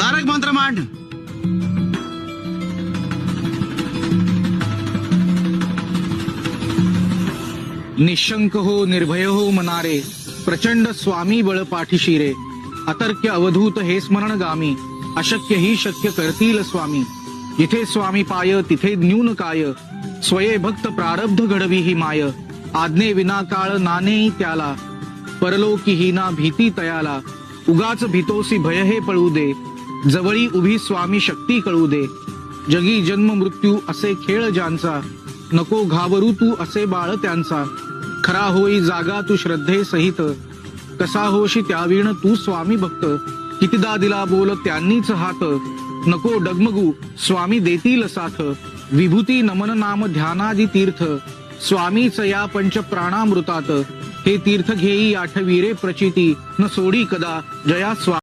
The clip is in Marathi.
तारक मंत्र मांड. निशंक हो निर्भय हो मनारे, प्रचंड स्वामी बळ पाठीशी रे. अतर्क्य अवधूत हे स्मरण गामी, अशक्य ही शक्य करतील स्वामी. जिथे स्वामी पाय तिथे न्यून काय, स्वये भक्त प्रारब्ध घडवी ही माय. आज्ञे विना काळ नाने त्याला, परलोकी ही ना भीती तयाला. उगाच भीतोसी भय हे पळू दे, जवळी उभी स्वामी शक्ती कळू दे. जगी जन्म मृत्यू असे खेळ ज्यांचा, नको घाबरू तू असे बाळ त्यांचा. खरा होई जागा तू श्रद्धे सहित, कसा होशी त्याविण तू स्वामी भक्त. कितीदा दिला बोल त्यांनीच हात, नको डगमगू स्वामी देतील साथ. विभूती नमन नाम ध्यानादी तीर्थ, स्वामीच या पंच प्राणामृतात. हे तीर्थ घेई आठवी रे प्रचिती, न सोडी कदा जया स्वामी.